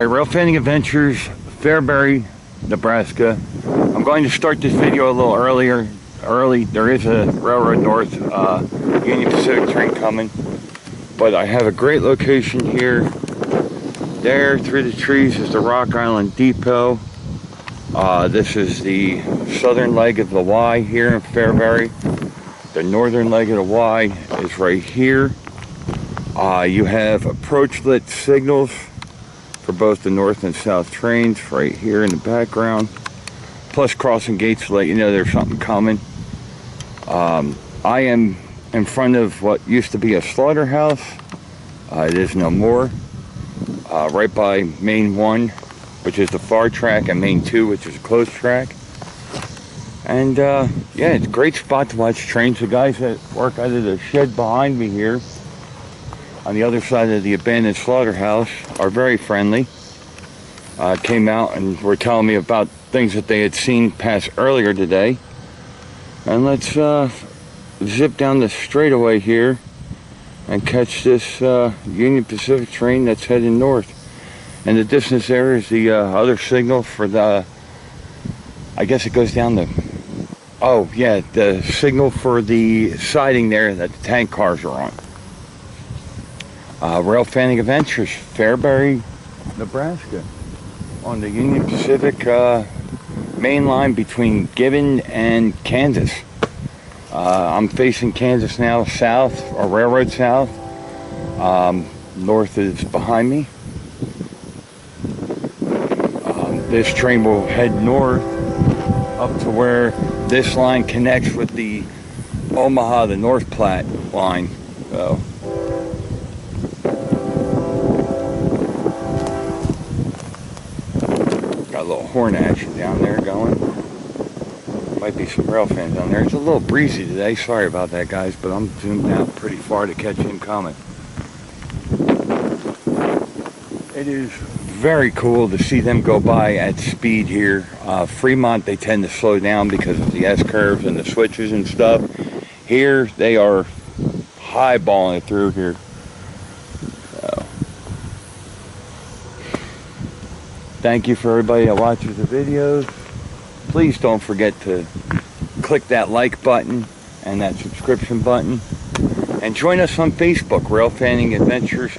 Rail Fanning Adventures, Fairbury, Nebraska. I'm going to start this video a little early. There is a railroad north Union Pacific train coming, but I have a great location here. There through the trees is the Rock Island Depot. This is the southern leg of the Y here in Fairbury. The northern leg of the Y is right here. You have approach lit signals for both the north and south trains right here in the background, plus crossing gates to let you know there's something coming. I am in front of what used to be a slaughterhouse. It is no more. Right by Main 1, which is the far track, and Main 2, which is a closed track. And yeah, it's a great spot to watch trains. The guys that work out of the shed behind me here on the other side of the abandoned slaughterhouse are very friendly. Came out and were telling me about things that they had seen pass earlier today. And let's zip down the straightaway here and catch this Union Pacific train that's heading north. And the distance there is the other signal for the, I guess it goes down the, oh yeah, the signal for the siding there that the tank cars are on. Rail Fanning Adventures, Fairbury, Nebraska, on the Union Pacific main line between Gibbon and Kansas. I'm facing Kansas now, south, or railroad south. North is behind me. This train will head north up to where this line connects with the Omaha, the North Platte line. So, got a little horn action down there going. Might be some rail fans down there. It's a little breezy today. Sorry about that, guys, but I'm zoomed out pretty far to catch him coming. It is very cool to see them go by at speed here. Fremont, they tend to slow down because of the S-curves and the switches and stuff. Here, they are highballing it through here. So, thank you for everybody that watches the videos. Please don't forget to click that like button and that subscription button. And join us on Facebook, Rail Fanning Adventures, !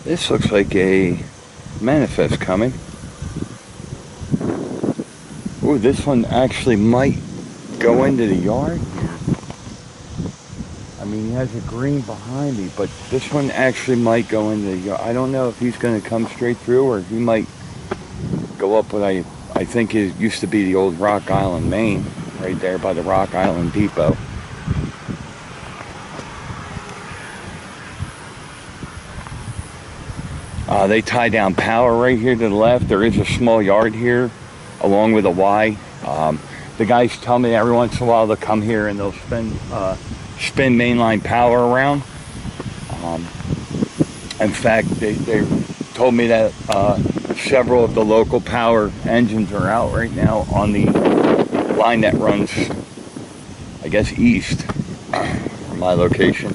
This looks like a manifest coming. Ooh, this one actually might go into the yard here. I mean, he has a green behind me, but this one actually might go into the yard. I don't know if he's going to come straight through, or he might go up what I think it used to be the old Rock Island main, right there by the Rock Island Depot. They tie down power right here to the left. There is a small yard here along with a Y. The guys tell me every once in a while they'll come here and they'll spin mainline power around. In fact, they told me that several of the local power engines are out right now on the line that runs, I guess, east from my location.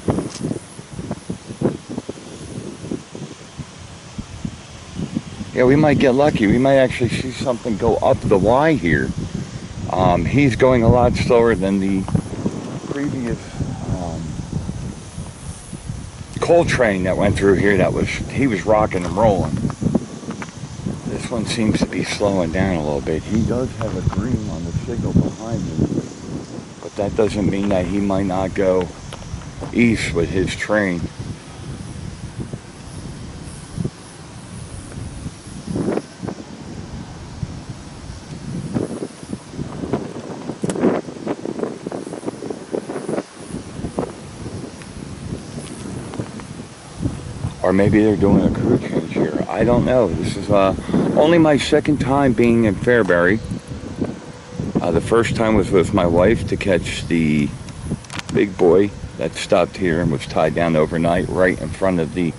Yeah, we might get lucky. We might actually see something go up the Y here. He's going a lot slower than the previous coal train that went through here. He was rocking and rolling. This one seems to be slowing down a little bit. He does have a green on the signal behind me, but that doesn't mean that he might not go east with his train. Or maybe they're doing a crew change here. I don't know. This is only my second time being in Fairbury. The first time was with my wife to catch the big boy that stopped here and was tied down overnight right in front of the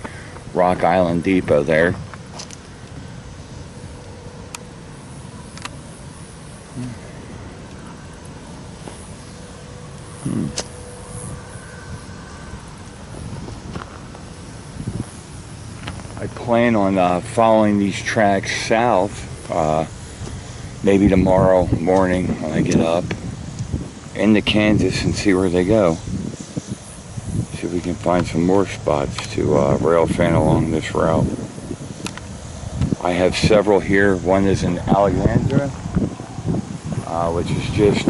Rock Island Depot there. I plan on following these tracks south, maybe tomorrow morning when I get up, into Kansas and see where they go. See if we can find some more spots to rail fan along this route. I have several here. One is in Alexandria, which is just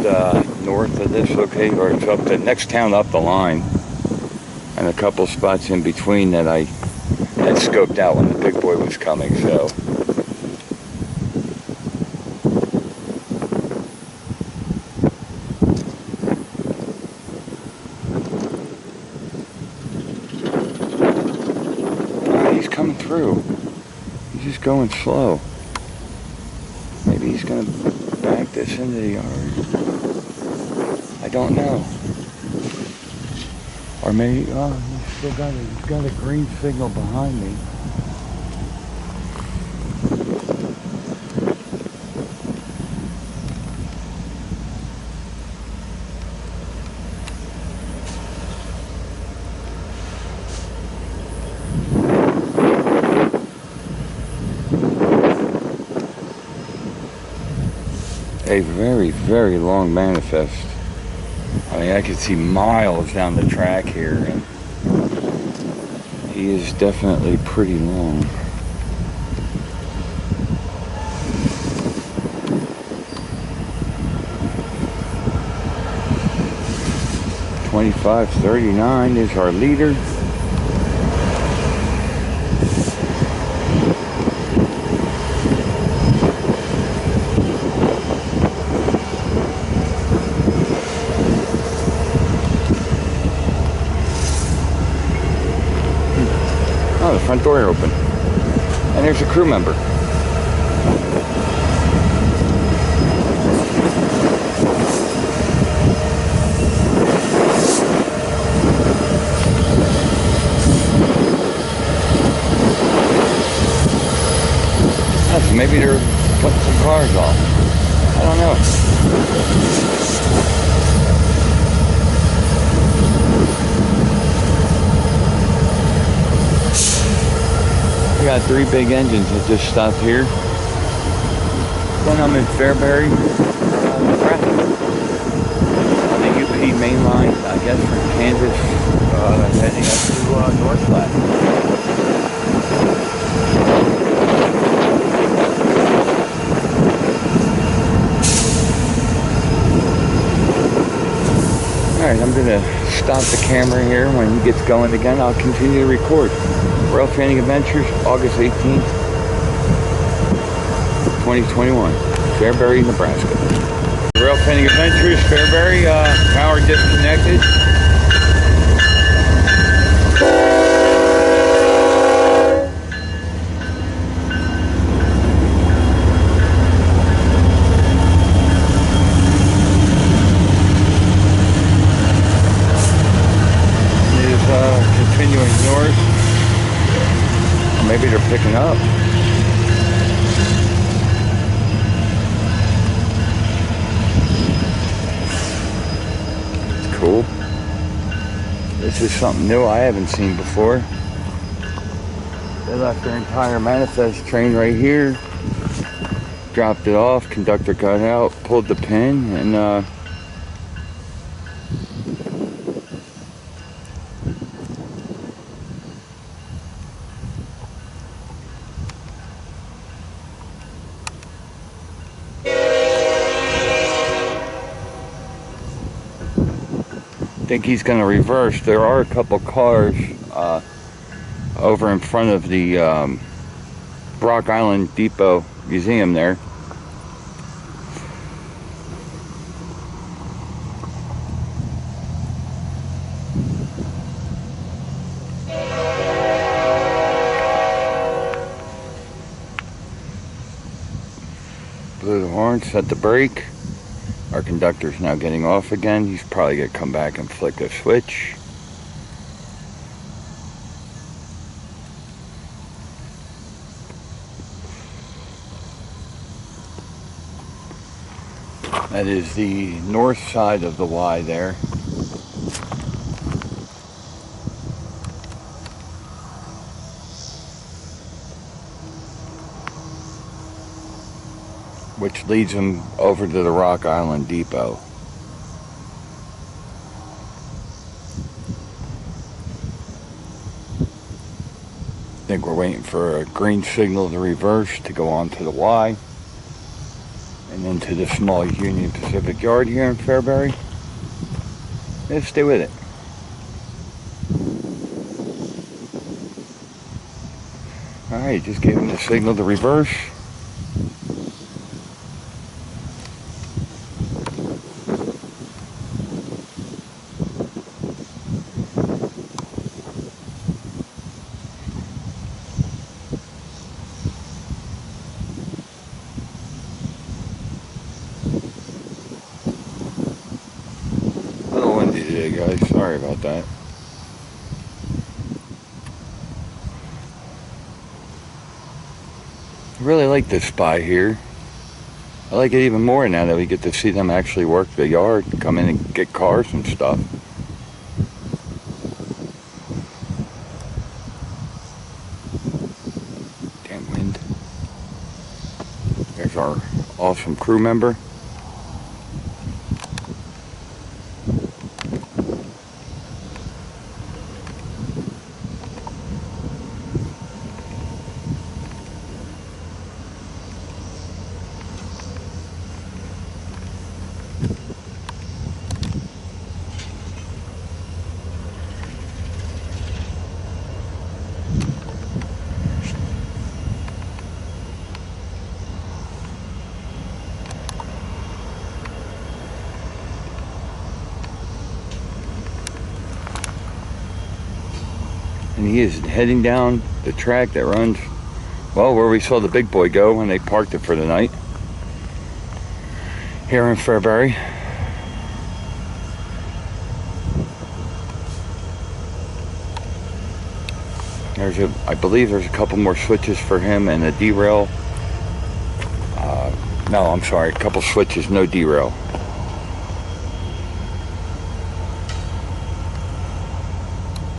north of this location, or it's up the next town up the line, and a couple spots in between that I had scoped out when the big boy was coming. So he's coming through. He's just going slow. Maybe he's gonna back this into the yard. I don't know. Or maybe, oh, he's got a green signal behind me. A very, very long manifest. I mean, I could see miles down the track here, and he is definitely pretty long. $25.39 is our leader. Oh, the front door open. And there's a crew member. So maybe they're putting some cars off. I don't know. We got 3 big engines that just stopped here. Then I'm in Fairbury, Nebraska. On the UP main line, I guess from Kansas, heading up to North Platte. Alright, I'm going to stop the camera here. When he gets going again, I'll continue to record. Rail Fanning Adventures, August 18th, 2021, Fairbury, Nebraska. Rail Fanning Adventures, Fairbury, power disconnected. Continuing north. Maybe they're picking up. It's cool. This is something new I haven't seen before. They left their entire manifest train right here. Dropped it off. Conductor got out, pulled the pin, and I think he's going to reverse. There are a couple cars over in front of the Brock Island Depot Museum there. Blew the horn, set the brake. Our conductor's now getting off again. He's probably going to come back and flick a switch. That is the north side of the Y there. which leads them over to the Rock Island Depot. I think we're waiting for a green signal to reverse to go on to the Y and into the small Union Pacific yard here in Fairbury. Let's stay with it. Alright, just gave him the signal to reverse. A little windy today, guys. Sorry about that. I really like this spot here. I like it even more now that we get to see them actually work the yard, come in and get cars and stuff. Damn wind. There's our awesome crew member. And he is heading down the track that runs, well, where we saw the big boy go when they parked it for the night here in Fairbury. I believe there's a couple more switches for him and a derail. No, I'm sorry, a couple switches, no derail.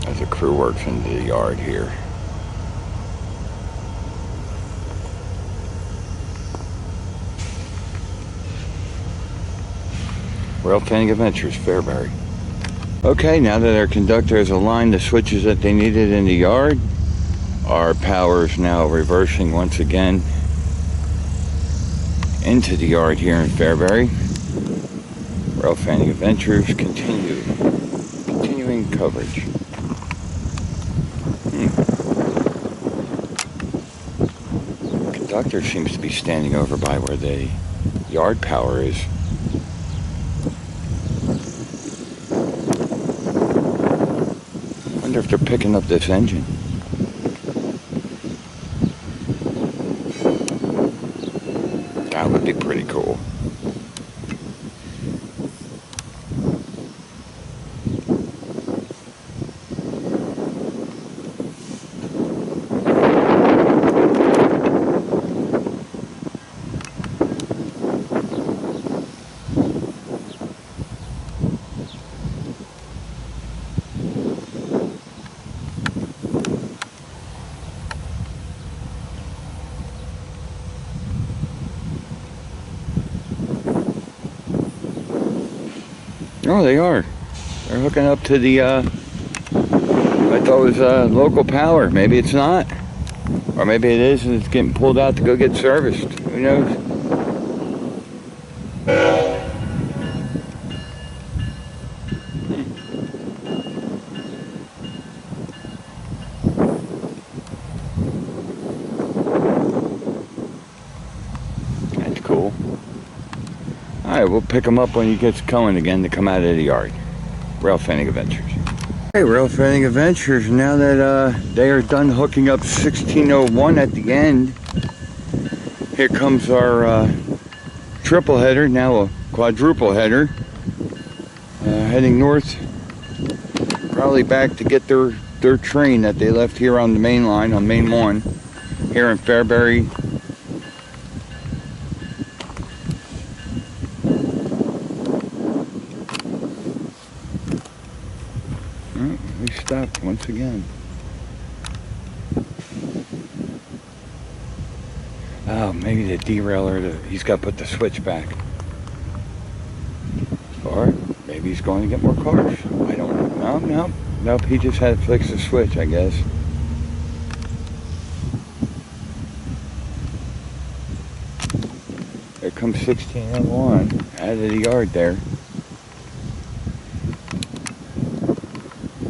As the crew works into the yard here. Rail Fanning Adventures, Fairbury. Okay, now that our conductor has aligned the switches that they needed in the yard, our power is now reversing once again into the yard here in Fairbury. Rail Fanning Adventures continuing coverage. Conductor seems to be standing over by where the yard power is. Wonder if they're picking up this engine. That would be pretty cool. Oh, they are. They're hooking up to the, I thought it was local power. Maybe it's not. Or maybe it is and it's getting pulled out to go get serviced. Who knows? That's cool. Alright, we'll pick him up when he gets going again to come out of the yard. Rail Fanning Adventures. Hey, Rail Fanning Adventures, now that they are done hooking up 1601 at the end, here comes our triple header, now a quadruple header, heading north, probably back to get their train that they left here on the main line, on Main 1, here in Fairbury. We stopped once again. Oh, maybe the derailer, he's got to put the switch back. Or maybe he's going to get more cars. I don't know. Nope, he just had to fix the switch, I guess. There comes 1601 out of the yard there.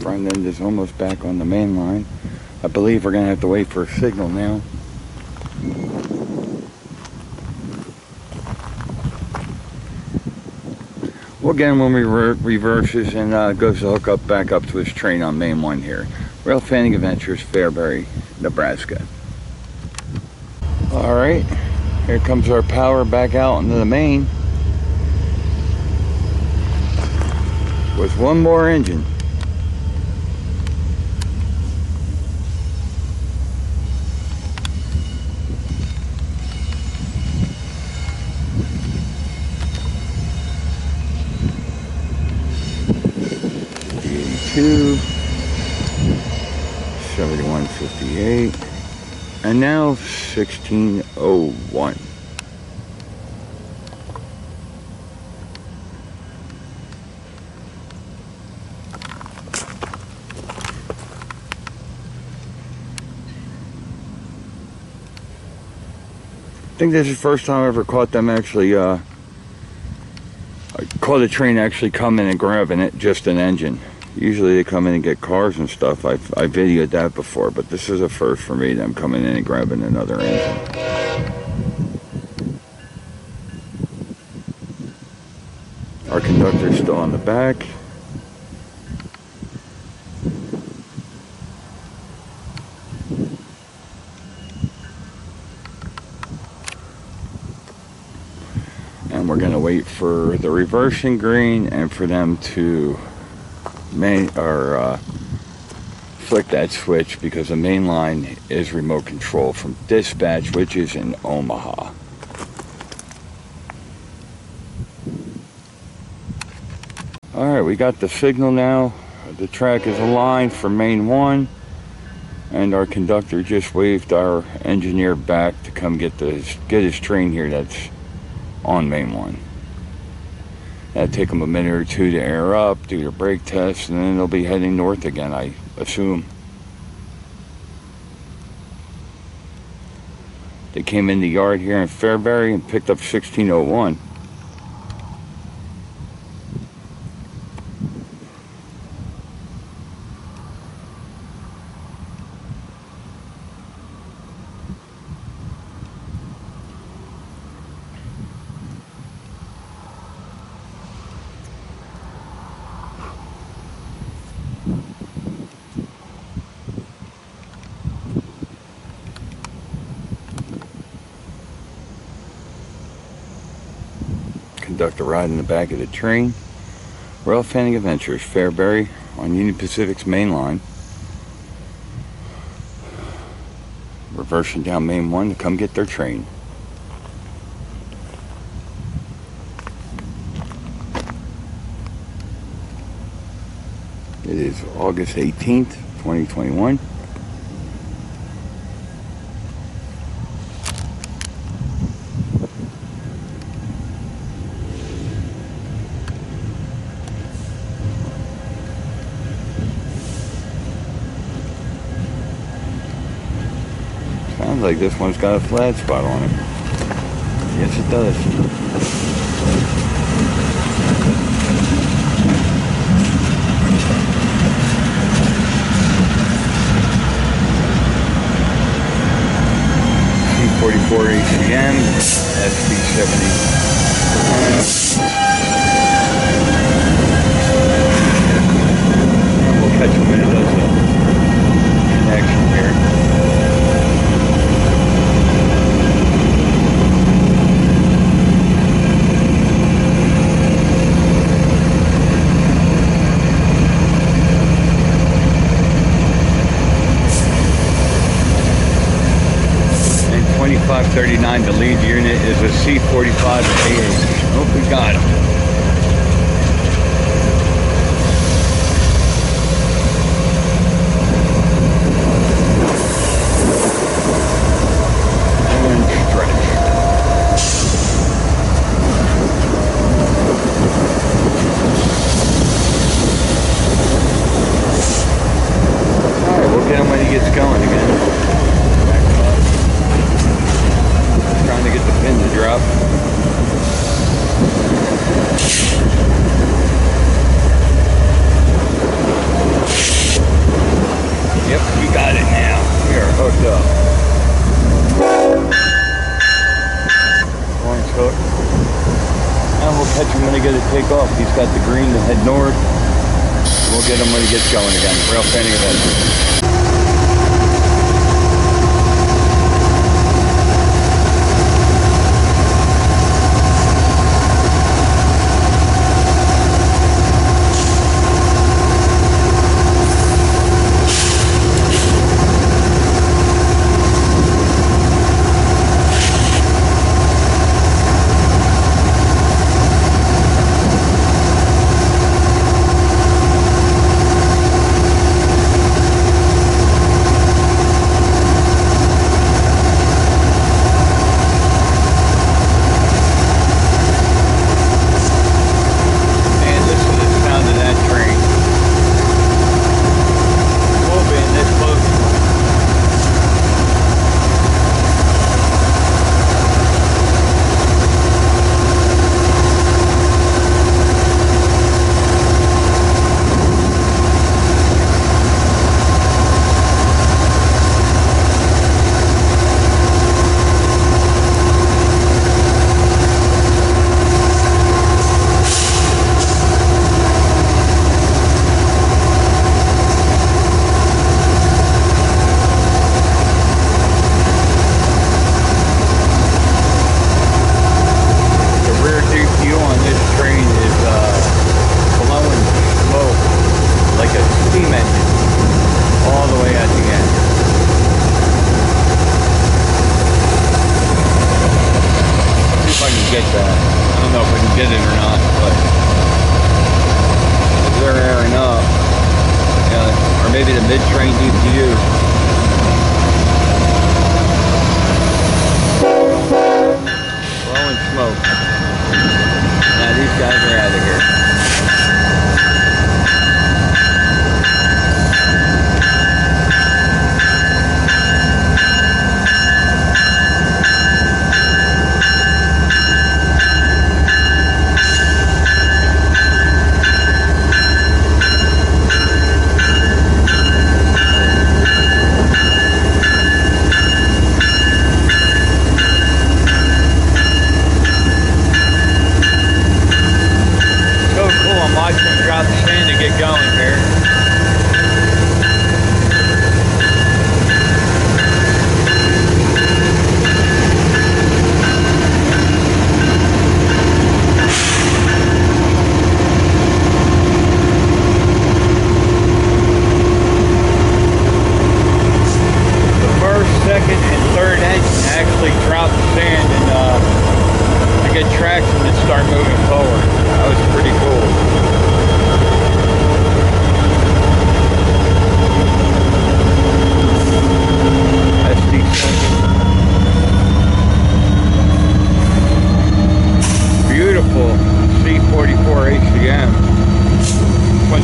Front end is almost back on the main line. I believe we're going to have to wait for a signal now. Well, again, when we reverses and goes to hook up back up to his train on main one here. Rail Fanning Adventures, Fairbury, Nebraska. Alright, here comes our power back out into the main. With one more engine. $71.58, and now 1601. I think this is the first time I ever caught them actually, I caught a train actually coming and grabbing it, just an engine. Usually they come in and get cars and stuff. I videoed that before, but this is a first for me, them coming in and grabbing another engine. Our conductor's still on the back. And we're gonna wait for the reversing green and for them to flick that switch, because the main line is remote control from dispatch, which is in Omaha. Alright, we got the signal now. The track is aligned for main one, and our conductor just waved our engineer back to come get his train here that's on main one. That'll take them a minute or two to air up, do their brake test, and then they'll be heading north again, I assume. They came in the yard here in Fairbury and picked up 1601. Conductor ride in the back of the train. Rail Fanning Adventures, Fairbury, on Union Pacific's main line. Reversing down main one to come get their train. It is August 18th, 2021. Sounds like this one's got a flat spot on it. Yes, it does. C44 ACM, SB70. We'll catch him when it does the connection here. And 2539, the lead unit is a C45AH. Hope we got him. And straight. catch him when he gets to take off. He's got the green to head north. We'll get him when he gets going again. Rail fanning event. Get that. I don't know if I can get it or not, but if they're airing up, or maybe the mid-train DPU. Blowing smoke. Now these guys are out of here.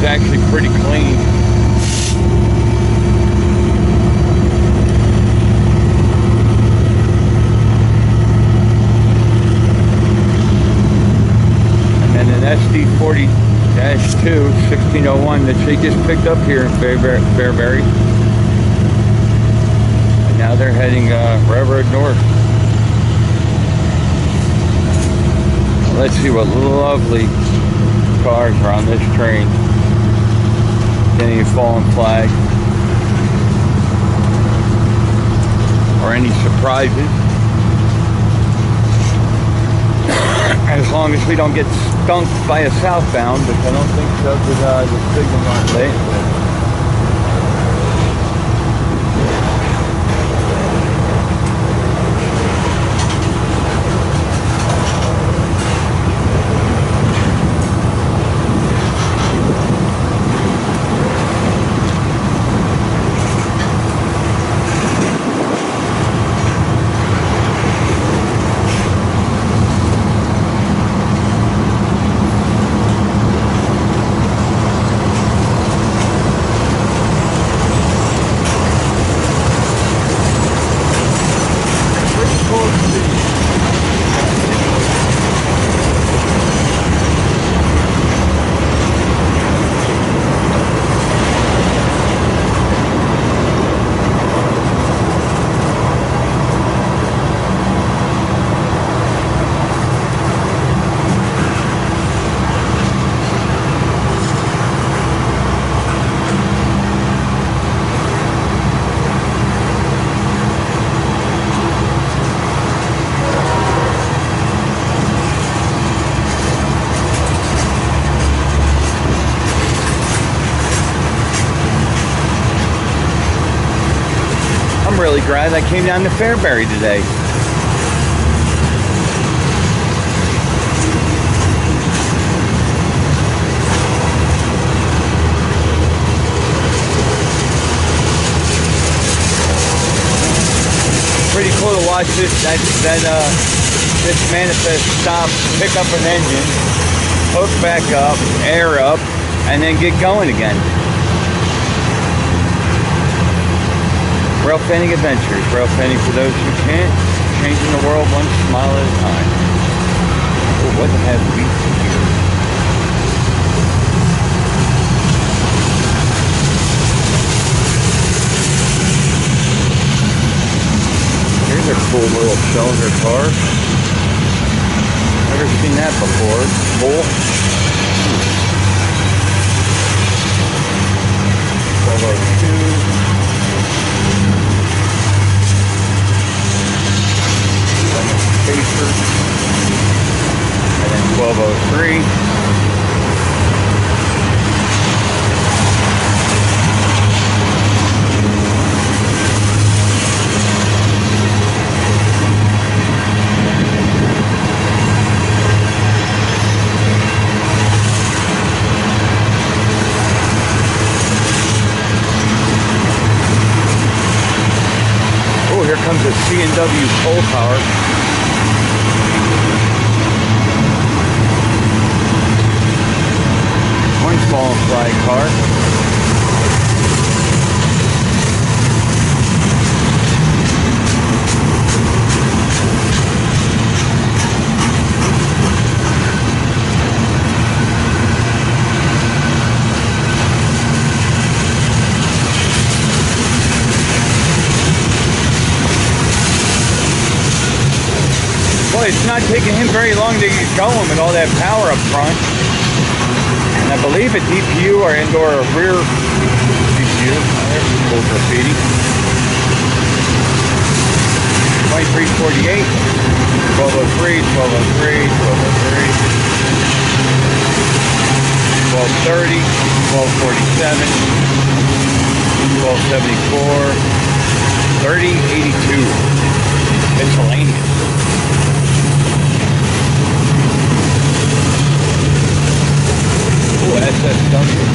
Actually pretty clean. And then an SD40-2 1601 that they just picked up here in Fairbury. And now they're heading railroad north. Let's see what lovely cars are on this train. Any fallen flag or any surprises, as long as we don't get skunked by a southbound, which I don't think so because the signals aren't late. really glad I came down to Fairbury today. Pretty cool to watch this manifest stop, pick up an engine, hook back up, air up, and then get going again. Rail fanning adventures. Rail fanning for those who can't. Changing the world one smile at a time. Oh, what have we here? Here's a cool little cylinder car. Never seen that before. Cool. 1202. Pacer. And then 1203. Oh, here comes a C&W coal tower. Small flag car. Boy, it's not taking him very long to get going with all that power up front. I believe a DPU or indoor or rear DPU. There's some cool graffiti. 2348, 1203, 1203, 1203, 1230, 1247, 1274, 3082. Miscellaneous. SSW.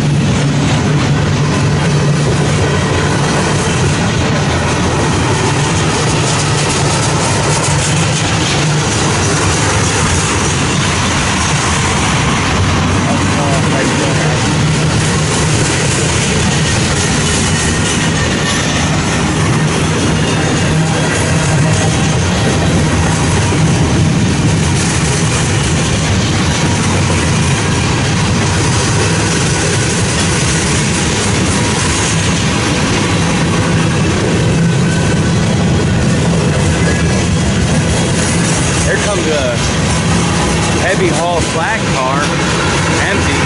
Heavy haul flat car, empty.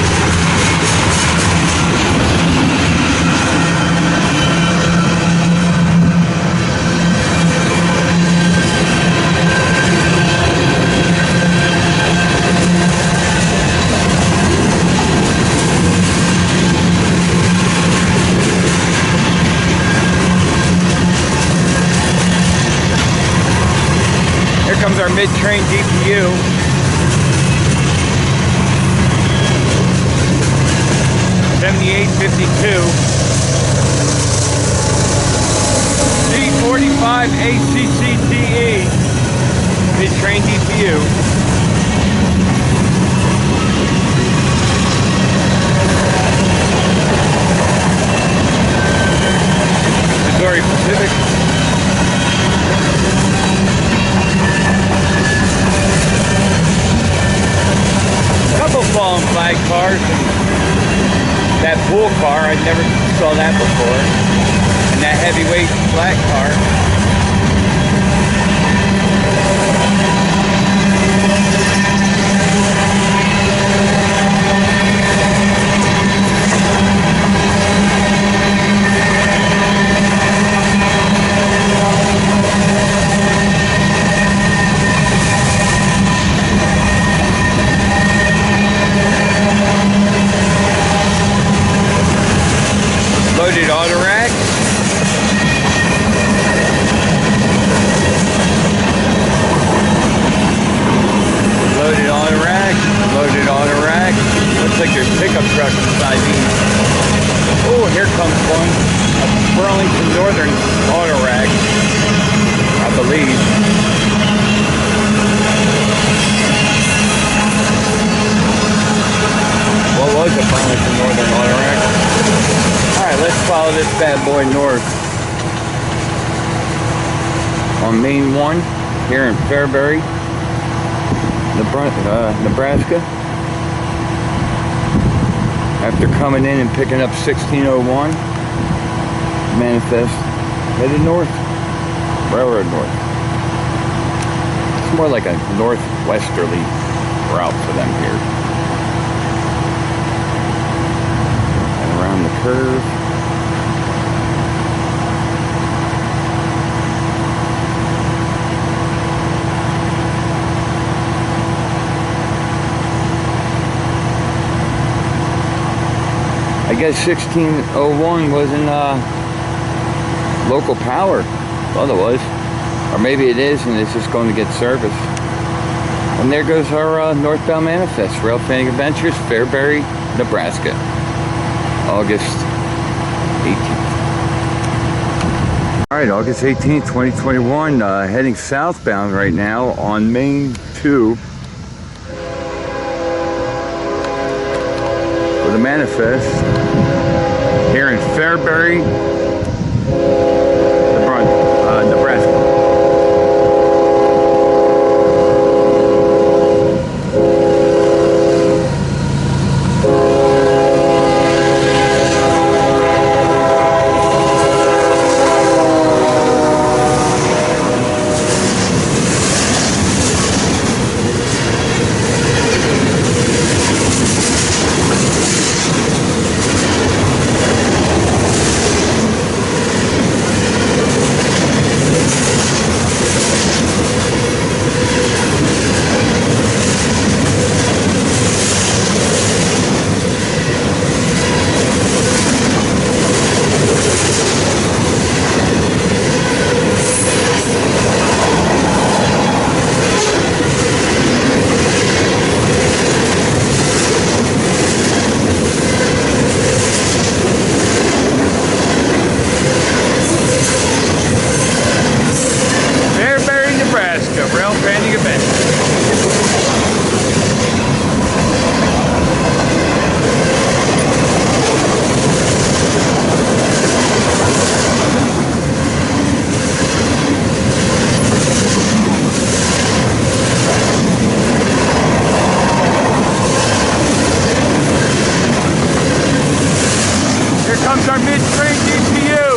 Here comes our mid-train DPU. $78.52. C45 ACCTE mid-train DPU. Missouri Pacific. Couple fallen flag cars. That pool car, I never saw that before. And that heavyweight flat car. Loaded auto rack. on Main 1 here in Fairbury, Nebraska. After coming in and picking up 1601 manifest, headed north, railroad north. It's more like a northwesterly route for them here. And around the curve. I guess 1601 wasn't local power. Thought it was. Or maybe it is and it's just going to get service. And there goes our northbound manifest. Rail Fanning Adventures, Fairbury, Nebraska. August 18th. Alright, August 18th, 2021. Heading southbound right now on Main 2. The manifest here in Fairbury, Nebraska. Rail Fanning Adventures. Here comes our mid-train GPU.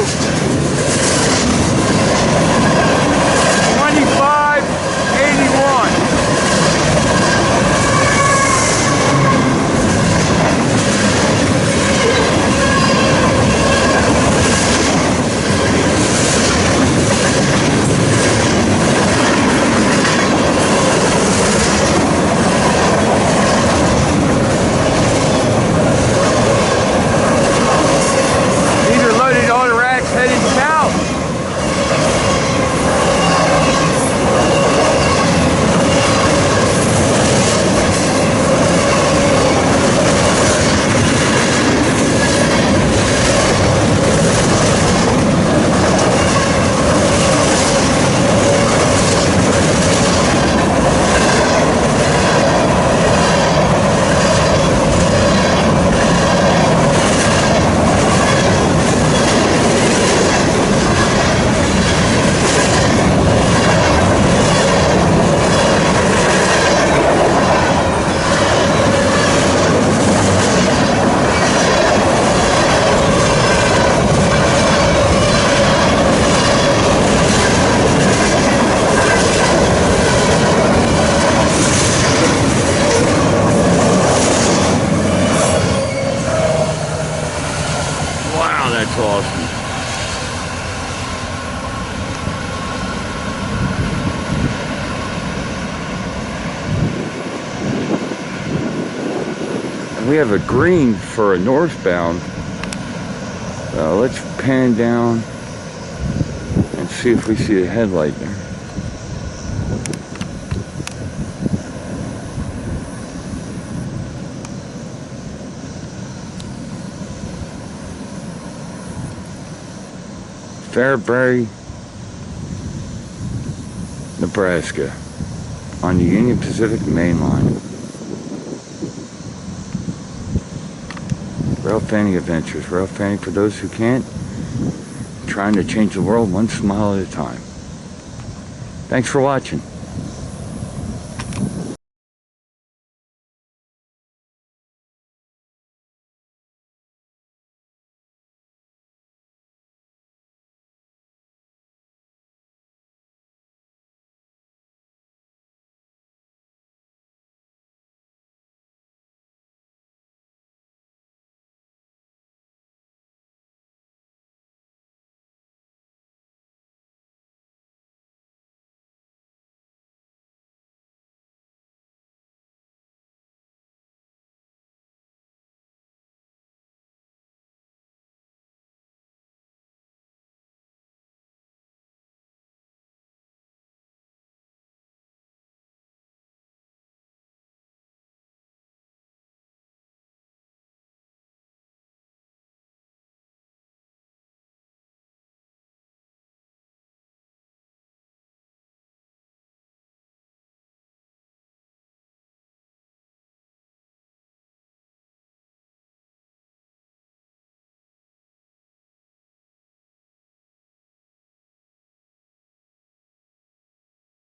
2581. These are loaded auto racks heading south. That's awesome. And we have a green for a northbound. Let's pan down and see if we see a headlight there. Fairbury, Nebraska, on the Union Pacific Main Line. Rail Fanning Adventures. Rail Fanning for those who can't. Trying to change the world one smile at a time. Thanks for watching.